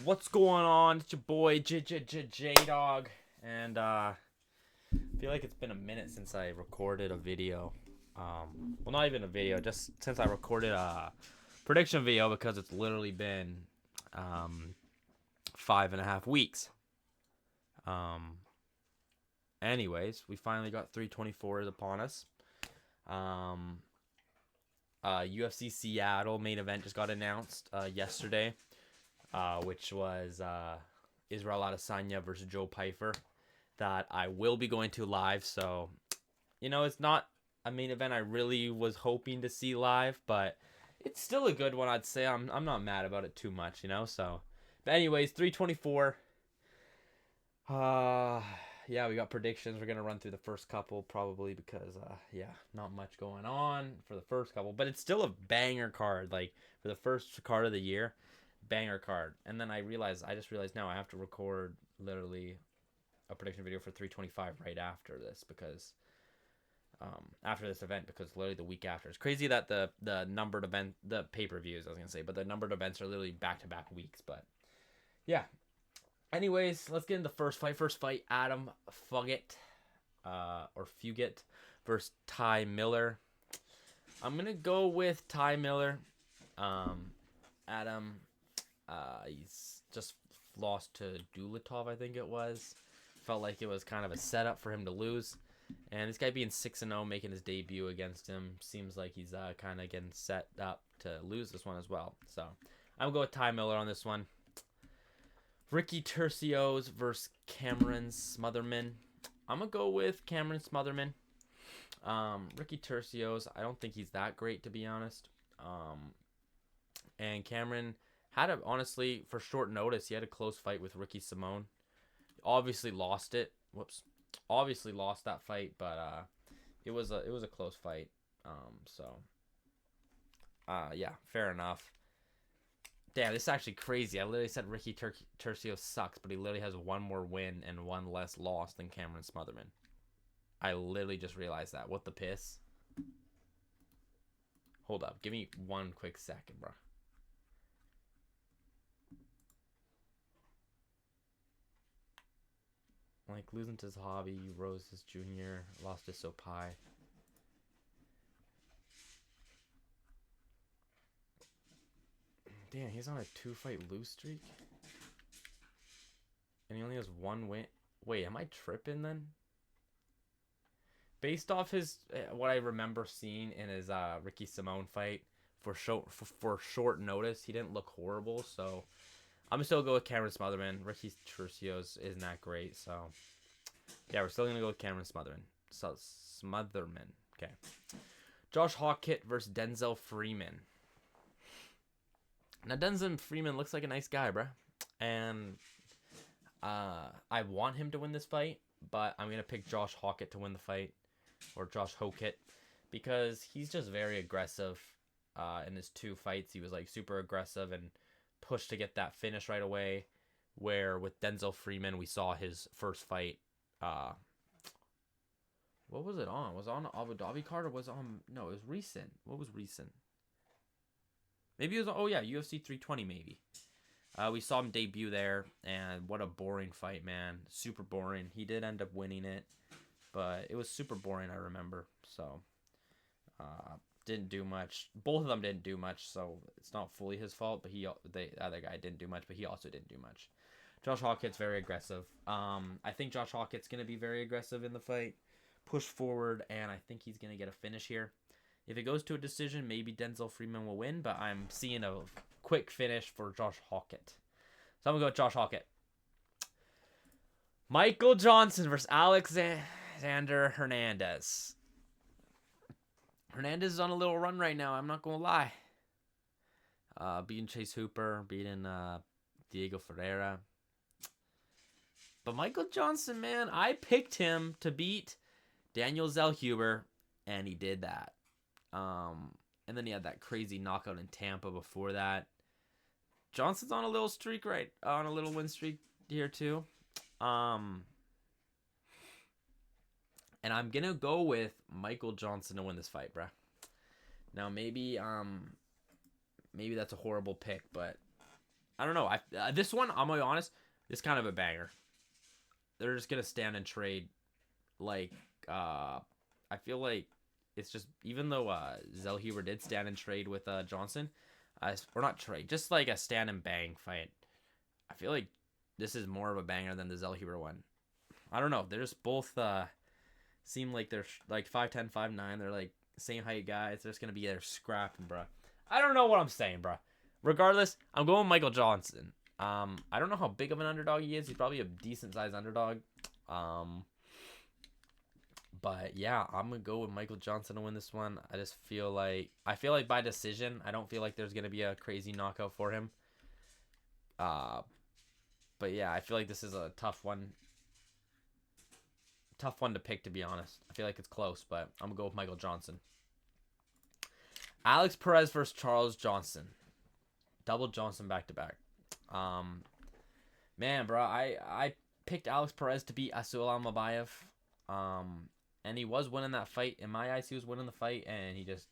What's going on? It's your boy J-Dog, and I feel like it's been a minute since I recorded a video. Well, not even a video, just since I recorded a prediction video, because it's literally been 5.5 weeks. Anyways, we finally got 324 upon us. UFC Seattle main event just got announced yesterday. Which was Israel Adesanya versus Joe Pyfer, that I will be going to live. So, it's not a main event I really was hoping to see live, but it's still a good one, I'd say. I'm not mad about it too much, So, but anyways, 324. Yeah, we got predictions. We're gonna run through the first couple probably because not much going on for the first couple, but it's still a banger card. Like for the first card of the year. Banger card. And then I just realized now I have to record literally a prediction video for 325 right after this, because after this event, because literally the week after. It's crazy that the numbered event, the pay-per-views I was gonna say, but the numbered events are literally back-to-back weeks. But yeah, anyways, let's get into the first fight. Adam Fugitt or Fugitt versus Ty Miller. I'm gonna go with Ty Miller. Adam, he's just lost to Dulatov, I think it was. Felt like it was kind of a setup for him to lose. And this guy being 6-0, making his debut against him, seems like he's kind of getting set up to lose this one as well. So I'm going to go with Ty Miller on this one. Ricky Turcios versus Cameron Smotherman. I'm going to go with Cameron Smotherman. Ricky Turcios, I don't think he's that great, to be honest. And Cameron had honestly, for short notice, he had a close fight with Ricky Simone. Obviously lost it. Obviously lost that fight, but it was a close fight. Yeah, fair enough. Damn, this is actually crazy. I literally said Ricky Turcios sucks, but he literally has one more win and one less loss than Cameron Smotherman. I literally just realized that. What the piss? Hold up. Give me one quick second, bro. Like, losing to his hobby, Rose his junior, lost to Sopai. Damn, he's on a 2-fight lose streak? And he only has one win? Wait, am I tripping then? Based off his, what I remember seeing in his Ricky Simone fight, for short notice, he didn't look horrible, so I'm still going to go with Cameron Smotherman. Ricky Turcios isn't that great, so yeah, we're still going to go with Cameron Smotherman. So, Smotherman. Okay. Josh Hokit versus Denzel Freeman. Now, Denzel Freeman looks like a nice guy, bruh. And I want him to win this fight, but I'm going to pick Josh Hokit to win the fight, or Josh Hokit, because he's just very aggressive. In his 2 fights, he was like super aggressive and pushed to get that finish right away, where with Denzel Freeman we saw his first fight. What was it on? Was it on Abu Dhabi card, or was it on? No, it was recent. What was recent? Maybe it was. Oh yeah, UFC 320 maybe. We saw him debut there, and what a boring fight, man. Super boring. He did end up winning it, but it was super boring, I remember. So didn't do much. Both of them didn't do much, so it's not fully his fault, but the other guy didn't do much, but he also didn't do much. Josh Hokit's very aggressive. I think Josh Hokit's going to be very aggressive in the fight, push forward, and I think he's going to get a finish here. If it goes to a decision, maybe Denzel Freeman will win, but I'm seeing a quick finish for Josh Hokit. So I'm going to go with Josh Hokit. Michael Johnson versus Alexander Hernandez. Hernandez is on a little run right now, I'm not going to lie. Beating Chase Hooper, beating Diego Ferreira. But Michael Johnson, man, I picked him to beat Daniel Zellhuber, and he did that. And then he had that crazy knockout in Tampa before that. Johnson's on a little streak, right? On a little win streak here too. And I'm gonna go with Michael Johnson to win this fight, bruh. Now maybe that's a horrible pick, but I don't know. This one, I'm gonna be honest, is kind of a banger. They're just gonna stand and trade. Like, I feel like it's just, even though Zellhuber did stand and trade with Johnson, or not trade, just like a stand and bang fight. I feel like this is more of a banger than the Zellhuber one. I don't know. They're just both seem like they're like 5'10", 5'9". They're like same height guys. They're just gonna be there scrapping, bro. I don't know what I'm saying, bro. Regardless, I'm going Michael Johnson. I don't know how big of an underdog he is. He's probably a decent sized underdog. But yeah, I'm gonna go with Michael Johnson to win this one. I feel like by decision. I don't feel like there's gonna be a crazy knockout for him. But yeah, I feel like this is a tough one. Tough one to pick, to be honest. I feel like it's close, but I'm gonna go with Michael Johnson. Alex Perez versus Charles Johnson. Double Johnson back to back. Man, bro, I picked Alex Perez to beat Asul Almabayev. And he was winning that fight. In my eyes, he was winning the fight, and he just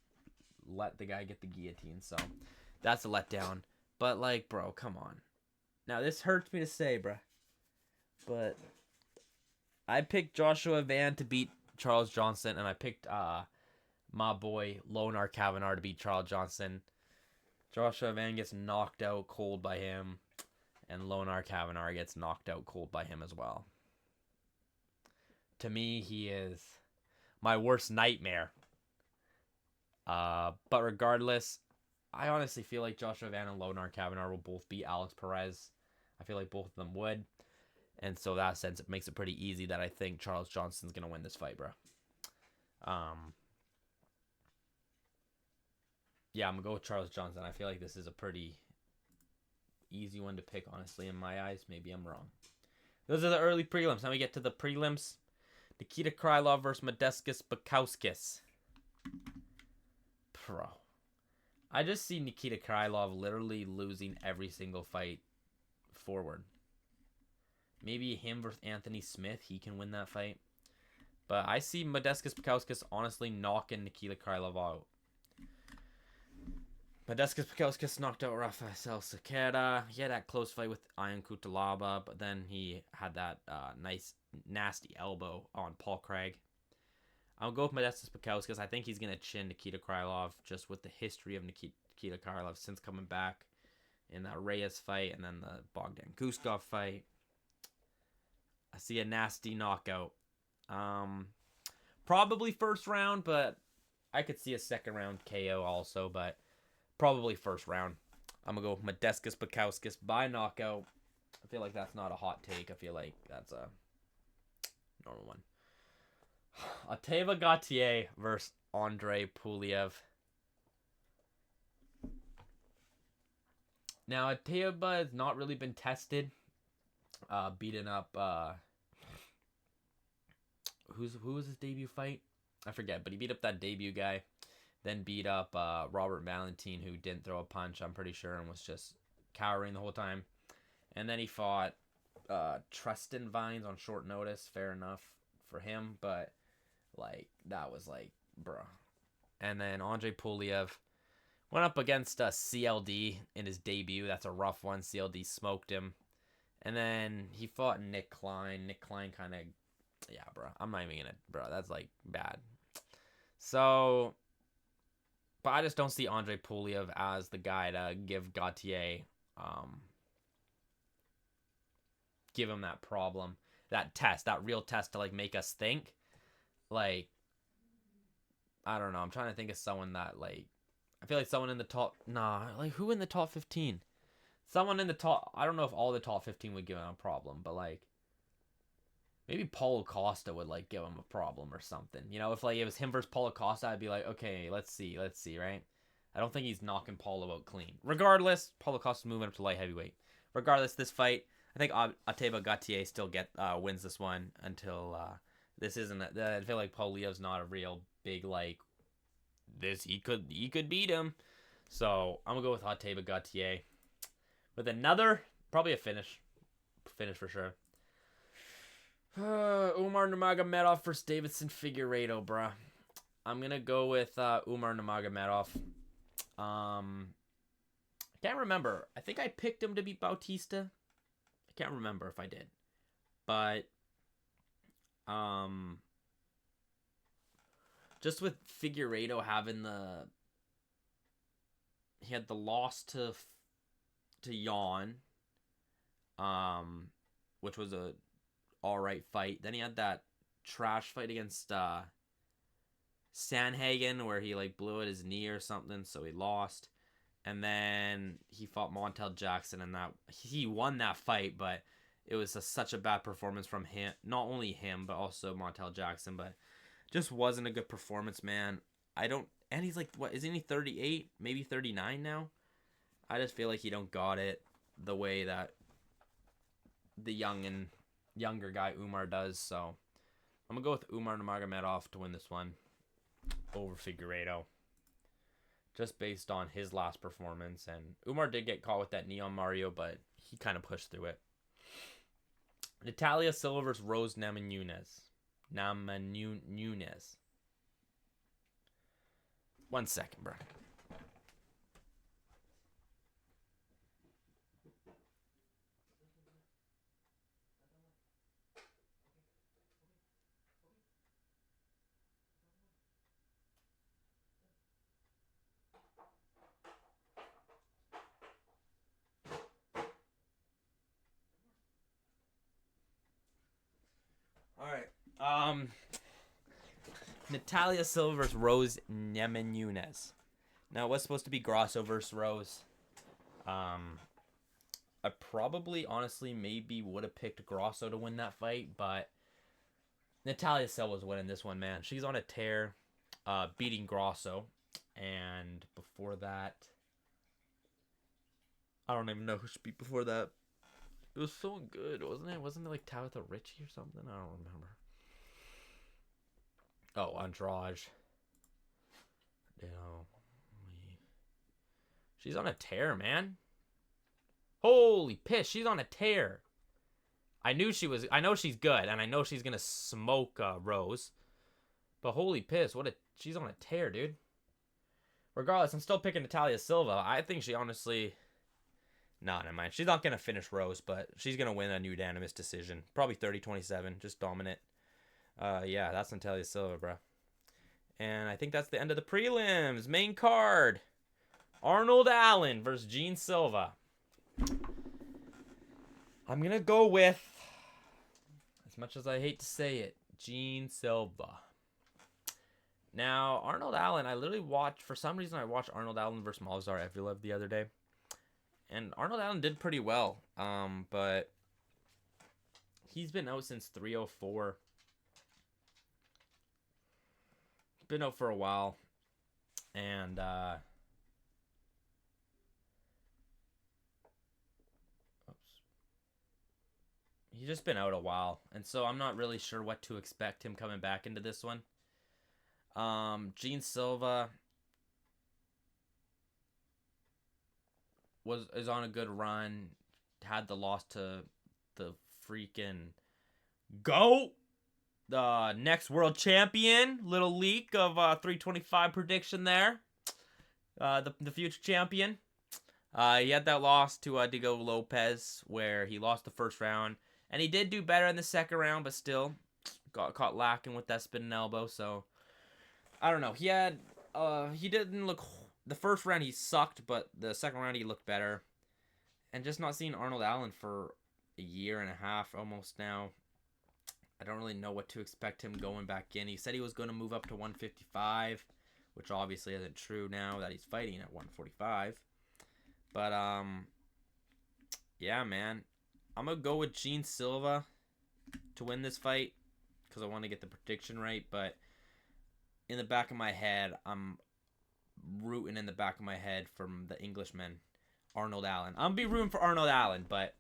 let the guy get the guillotine. So that's a letdown. But like, bro, come on. Now this hurts me to say, bro, but I picked Joshua Van to beat Charles Johnson, and I picked my boy Lonar Kavanagh to beat Charles Johnson. Joshua Van gets knocked out cold by him, and Lonar Kavanagh gets knocked out cold by him as well. To me, he is my worst nightmare. But regardless, I honestly feel like Joshua Van and Lonar Kavanagh will both beat Alex Perez. I feel like both of them would. And so that sense, it makes it pretty easy that I think Charles Johnson's going to win this fight, bro. Yeah, I'm going to go with Charles Johnson. I feel like this is a pretty easy one to pick, honestly, in my eyes. Maybe I'm wrong. Those are the early prelims. Now we get to the prelims. Nikita Krylov versus Modestas Bukauskas. Bro. I just see Nikita Krylov literally losing every single fight forward. Maybe him versus Anthony Smith. He can win that fight. But I see Modestas Bukauskas honestly knocking Nikita Krylov out. Modestas Bukauskas knocked out Rafael Sequeira. He had that close fight with Ian Cutelaba, but then he had that nice, nasty elbow on Paul Craig. I'll go with Modestas Bukauskas. I think he's going to chin Nikita Krylov just with the history of Nikita Krylov since coming back in that Reyes fight and then the Bogdan Guskov fight. I see a nasty knockout. Probably first round, but I could see a second round KO also, but probably first round. I'm going to go with Modestas Bukauskas by knockout. I feel like that's not a hot take. I feel like that's a normal one. Ateba Gautier versus Andrey Pulyaev. Now, Ateba has not really been tested. Beating up who was his debut fight? I forget, but he beat up that debut guy. Then beat up Robert Valentine, who didn't throw a punch, I'm pretty sure, and was just cowering the whole time. And then he fought Tristan Vines on short notice. Fair enough for him, but like that was like, bruh. And then Andrey Pulyaev went up against CLD in his debut. That's a rough one. CLD smoked him. And then he fought Nick Klein. Nick Klein kind of, yeah, bro. I'm not even gonna, bro. That's like bad. So, but I just don't see Andrey Pulyaev as the guy to give Gautier, give him that problem, that test, that real test to like make us think. Like, I don't know. I'm trying to think of someone that like, I feel like someone in the top, like who in the top 15? Someone in the top, I don't know if all the top 15 would give him a problem, but like, maybe Pulyaev would like give him a problem or something. You know, if like it was him versus Pulyaev, I'd be like, okay, let's see, right? I don't think he's knocking Pulyaev out clean. Regardless, Pulyaev is moving up to light heavyweight. Regardless, this fight, I think Ateba Gautier still wins this one until this isn't. I feel like Pulyev's not a real big like this. He could beat him. So I'm gonna go with Ateba Gautier with another, probably a finish for sure. Umar Nurmagomedov versus Deiveson Figueiredo, bruh. I'm gonna go with Umar Nurmagomedov. Can't remember. I think I picked him to beat Bautista. I can't remember if I did. But just with Figueiredo having he had the loss to Jan, which was a alright fight. Then he had that trash fight against Sanhagen where he like blew at his knee or something, so he lost. And then he fought Montel Jackson, and that he won that fight, but it was such a bad performance from him. Not only him, but also Montel Jackson, but just wasn't a good performance, man. And he's like, what, isn't he 38? Maybe 39 now? I just feel like he don't got it the way that the younger guy Umar does, so I'm going to go with Umar Nurmagomedov to win this one over Figueiredo. Just based on his last performance. And Umar did get caught with that knee on Mario, but he kind of pushed through it. Natalia Silva versus Rose Namajunas. 1 second, bro. Alright. Natalia Silva versus Rose Namajunas. Now, it was supposed to be Grasso versus Rose. I probably, honestly, maybe would have picked Grasso to win that fight, but Natalia Silva's winning this one, man. She's on a tear, beating Grasso. And before that, I don't even know who she beat before that. It was so good, wasn't it? Wasn't it like Tabitha Ritchie or something? I don't remember. Oh, Andrade. She's on a tear, man. Holy piss, she's on a tear. I know she's good, and I know she's gonna smoke Rose. But holy piss, she's on a tear, dude. Regardless, I'm still picking Natalia Silva. I think she honestly... No, never mind. She's not going to finish Rose, but she's going to win a unanimous decision. Probably 30-27, just dominant. Yeah, that's Natalia Silva, bro. And I think that's the end of the prelims. Main card. Arnold Allen versus Gene Silva. I'm going to go with, as much as I hate to say it, Gene Silva. Now, Arnold Allen, I literally watched, for some reason I watched Arnold Allen versus Malzar Evloev the other day. And Arnold Allen did pretty well, but he's been out since 304. Been out for a while, and he's just been out a while, and so I'm not really sure what to expect him coming back into this one. Gene Silva is on a good run. Had the loss to the freaking GOAT, the next world champion. Little leak of 325 prediction there. The future champion. He had that loss to Diego Lopez where he lost the first round, and he did do better in the second round, but still got caught lacking with that spinning elbow. So I don't know. He didn't look. The first round he sucked, but the second round he looked better. And just not seeing Arnold Allen for a year and a half almost now. I don't really know what to expect him going back in. He said he was going to move up to 155, which obviously isn't true now that he's fighting at 145. But, yeah, man. I'm going to go with Gene Silva to win this fight because I want to get the prediction right. But in the back of my head, I'm rooting in the back of my head from the Englishman, Arnold Allen. I'm going to be rooting for Arnold Allen, but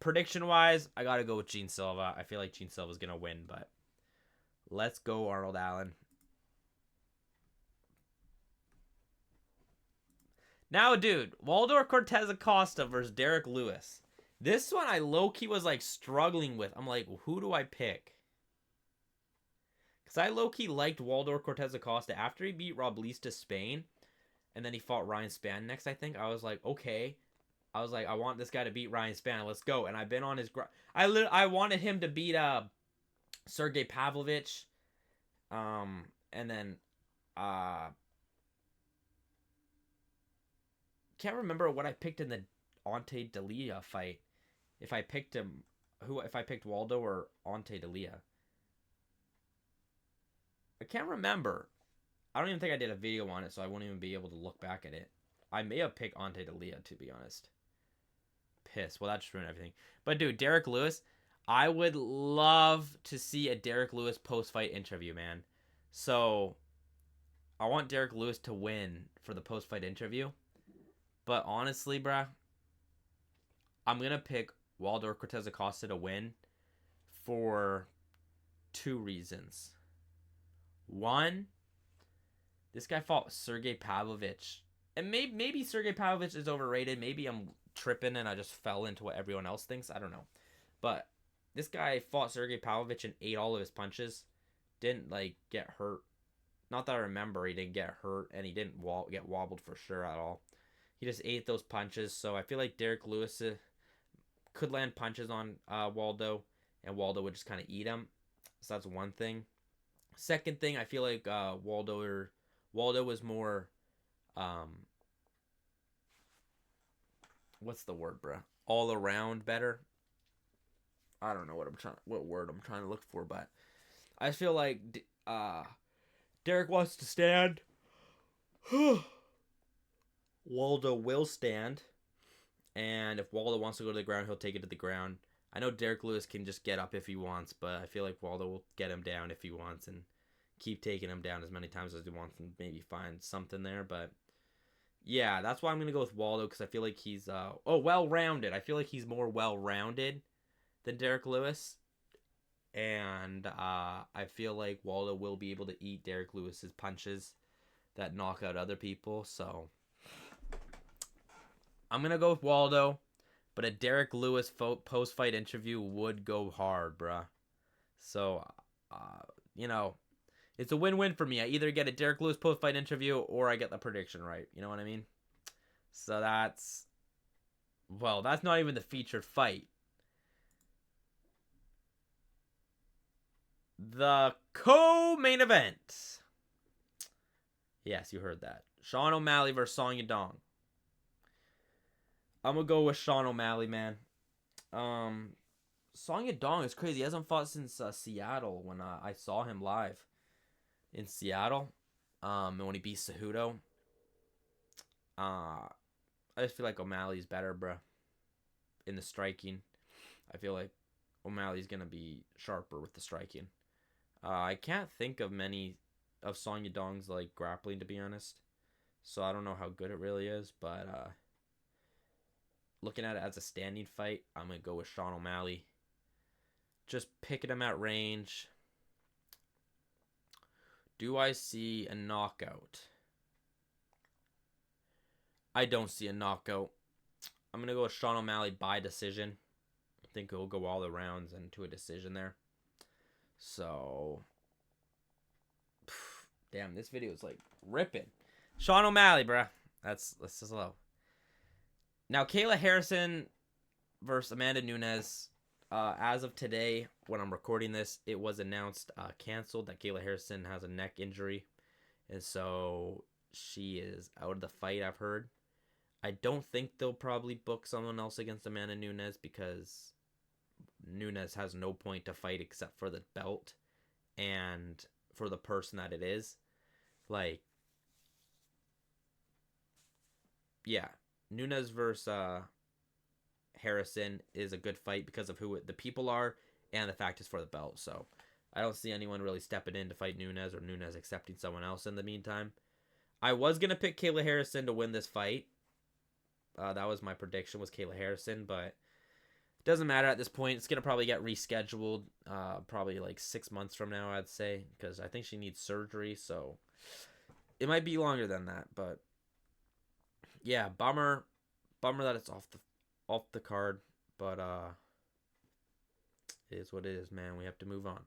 prediction-wise, I got to go with Gene Silva. I feel like Gene Silva's going to win, but let's go Arnold Allen. Now, dude, Waldo or Cortes-Acosta versus Derrick Lewis. This one I low-key was, like, struggling with. I'm like, who do I pick? Because I low-key liked Waldo or Cortes-Acosta. After he beat Rob Lees to Spain, and then he fought Ryan Spann next, I think. I was like, okay. I was like, I want this guy to beat Ryan Spann. Let's go. And I've been on his... I wanted him to beat Sergey Pavlovich. And then... can't remember what I picked in the Ante Dalia fight. If I picked him... If I picked Waldo or Ante Dalia. I can't remember. I don't even think I did a video on it, so I won't even be able to look back at it. I may have picked Ante Dalia, to be honest. Piss. Well, that just ruined everything. But, dude, Derrick Lewis, I would love to see a Derrick Lewis post-fight interview, man. So, I want Derrick Lewis to win for the post-fight interview. But, honestly, bruh, I'm going to pick Waldo or Cortes-Acosta to win for 2 reasons. One, this guy fought Sergey Pavlovich. And maybe Sergey Pavlovich is overrated. Maybe I'm tripping and I just fell into what everyone else thinks. I don't know. But this guy fought Sergey Pavlovich and ate all of his punches. Didn't, get hurt. Not that I remember he didn't get hurt. And he didn't get wobbled for sure at all. He just ate those punches. So I feel like Derrick Lewis could land punches on Waldo. And Waldo would just kind of eat him. So that's one thing. Second thing, I feel like Waldo was more... what's the word, bruh? All around better. I don't know what word I'm trying to look for, but I feel like Derrick wants to stand. Waldo will stand, and if Waldo wants to go to the ground, he'll take it to the ground. I know Derrick Lewis can just get up if he wants, but I feel like Waldo will get him down if he wants and keep taking him down as many times as he wants and maybe find something there, but yeah, that's why I'm going to go with Waldo, because I feel like he's, well-rounded. I feel like he's more well-rounded than Derrick Lewis. And I feel like Waldo will be able to eat Derrick Lewis's punches that knock out other people. So I'm going to go with Waldo, but a Derrick Lewis post-fight interview would go hard, bruh. So, it's a win-win for me. I either get a Derrick Lewis post-fight interview or I get the prediction right. You know what I mean? So that's not even the featured fight. The co-main event. Yes, you heard that. Sean O'Malley versus Song Yadong. I'm going to go with Sean O'Malley, man. Song Yadong is crazy. He hasn't fought since Seattle when I saw him live. In Seattle, and when he beat Cejudo, I just feel like O'Malley's better, bro. In the striking, I feel like O'Malley's gonna be sharper with the striking. I can't think of many of Song Yadong's grappling, to be honest. So I don't know how good it really is, but looking at it as a standing fight, I'm gonna go with Sean O'Malley. Just picking him at range. Do I see a knockout? I don't see a knockout. I'm going to go with Sean O'Malley by decision. I think he'll go all the rounds into a decision there. So, damn, this video is ripping. Sean O'Malley, bruh. That's just low. Now, Kayla Harrison versus Amanda Nunes. As of today, when I'm recording this, it was announced canceled that Kayla Harrison has a neck injury. And so she is out of the fight, I've heard. I don't think they'll probably book someone else against Amanda Nunes because Nunes has no point to fight except for the belt and for the person that it is. Yeah, Nunes versus Harrison is a good fight because of who the people are and the fact it's for the belt. So I don't see anyone really stepping in to fight Nunes or Nunes accepting someone else in the meantime. I was going to pick Kayla Harrison to win this fight. That was my prediction, was Kayla Harrison, but it doesn't matter at this point. It's going to probably get rescheduled probably 6 months from now, I'd say, because I think she needs surgery. So it might be longer than that, but yeah, bummer that it's off the card, but it is what it is, man. We have to move on.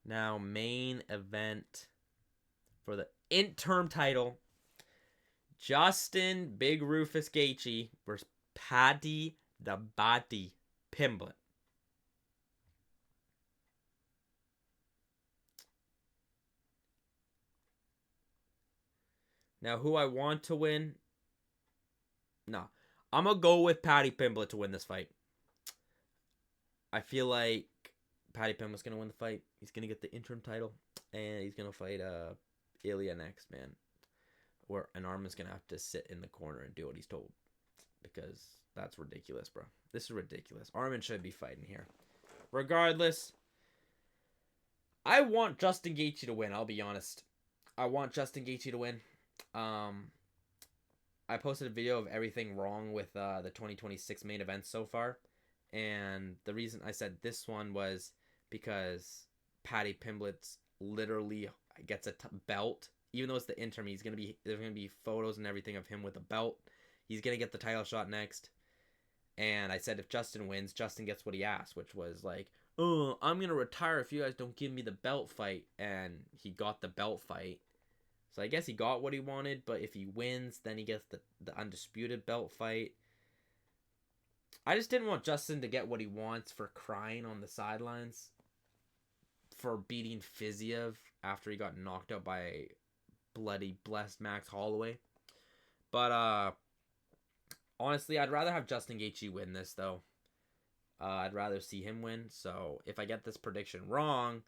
Now, main event for the interim title. Justin Big Rufus Gaethje versus Paddy the Baddy Pimblett. Now, who I want to win? No. I'm going to go with Paddy Pimblett to win this fight. I feel like Paddy Pimblett's going to win the fight. He's going to get the interim title. And he's going to fight Ilya next, man. And Armin's going to have to sit in the corner and do what he's told. Because that's ridiculous, bro. This is ridiculous. Armin should be fighting here. Regardless, I want Justin Gaethje to win, I'll be honest. I want Justin Gaethje to win. I posted a video of everything wrong with the 2026 main event so far. And the reason I said this one was because Paddy Pimblett literally gets a belt. Even though it's the interim, there's gonna be photos and everything of him with a belt. He's gonna get the title shot next. And I said if Justin wins, Justin gets what he asked, which was like, oh, I'm gonna retire if you guys don't give me the belt fight. And he got the belt fight. So I guess he got what he wanted, but if he wins, then he gets the undisputed belt fight. I just didn't want Justin to get what he wants for crying on the sidelines. For beating Figueiredo after he got knocked out by bloody blessed Max Holloway. But honestly, I'd rather have Justin Gaethje win this, though. I'd rather see him win. So if I get this prediction wrong,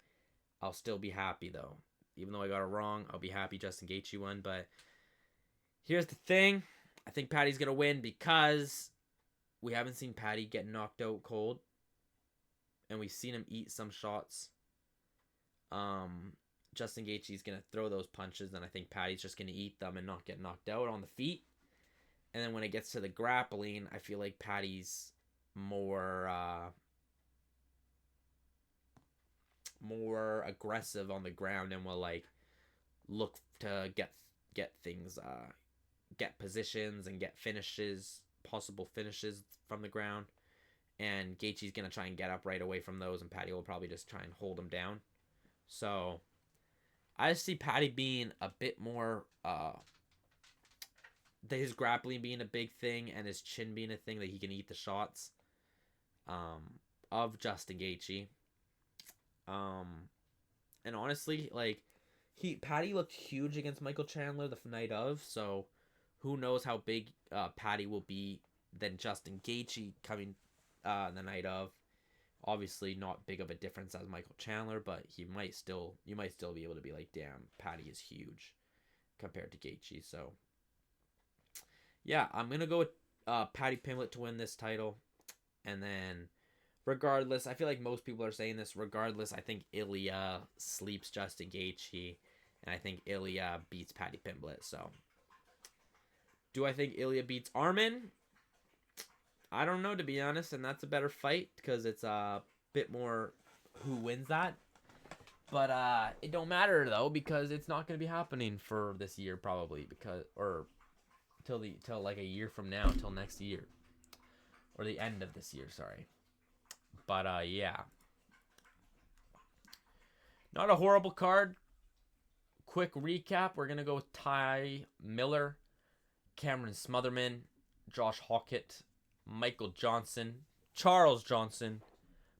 I'll still be happy, though. Even though I got it wrong, I'll be happy Justin Gaethje won. But here's the thing. I think Paddy's going to win because we haven't seen Paddy get knocked out cold. And we've seen him eat some shots. Justin Gaethje's going to throw those punches. And I think Paddy's just going to eat them and not get knocked out on the feet. And then when it gets to the grappling, I feel like Paddy's more aggressive on the ground and will like look to get things, get positions and get finishes, possible finishes from the ground. And Gaethje's gonna try and get up right away from those, and Paddy will probably just try and hold him down. So I just see Paddy being a bit more, his grappling being a big thing and his chin being a thing that he can eat the shots of Justin Gaethje. And honestly, like Paddy looked huge against Michael Chandler the night of, so who knows how big Paddy will be than Justin Gaethje coming the night of. Obviously not big of a difference as Michael Chandler, but you might still be able to be like, damn, Paddy is huge compared to Gaethje. So yeah, I'm gonna go with Paddy Pimblett to win this title. And then regardless, I feel like most people are saying this. Regardless, I think Ilya sleeps Justin Gaethje, and I think Ilya beats Paddy Pimblett. So, do I think Ilya beats Armin? I don't know, to be honest, and that's a better fight because it's a bit more who wins that. But it don't matter though because it's not going to be happening for this year probably till like a year from now, till next year. Or the end of this year, sorry. But, yeah. Not a horrible card. Quick recap. We're going to go with Ty Miller, Cameron Smotherman, Josh Hokit, Michael Johnson, Charles Johnson,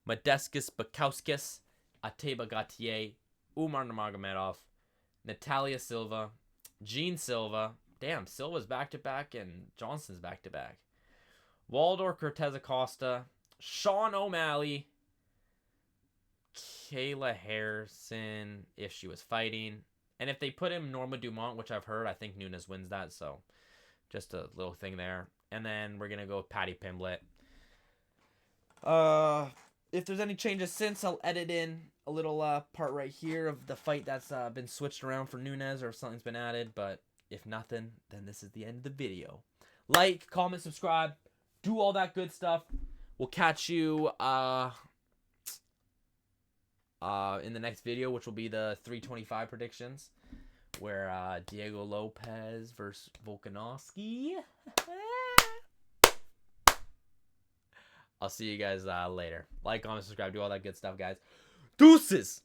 Modestas Bukauskas, Ateba Gautier, Umar Nurmagomedov, Natalia Silva, Gene Silva. Damn, Silva's back-to-back and Johnson's back-to-back. Waldo Cortes-Acosta, Sean O'Malley, Kayla Harrison, if she was fighting. And if they put in Norma Dumont, which I've heard, I think Nunes wins that. So just a little thing there. And then we're going to go with Paddy Pimblett. If there's any changes since, I'll edit in a little part right here of the fight that's been switched around for Nunes or if something's been added. But if nothing, then this is the end of the video. Like, comment, subscribe, do all that good stuff. We'll catch you in the next video, which will be the 325 predictions, where Diego Lopez versus Volkanovski. I'll see you guys later. Like, comment, subscribe, do all that good stuff, guys. Deuces!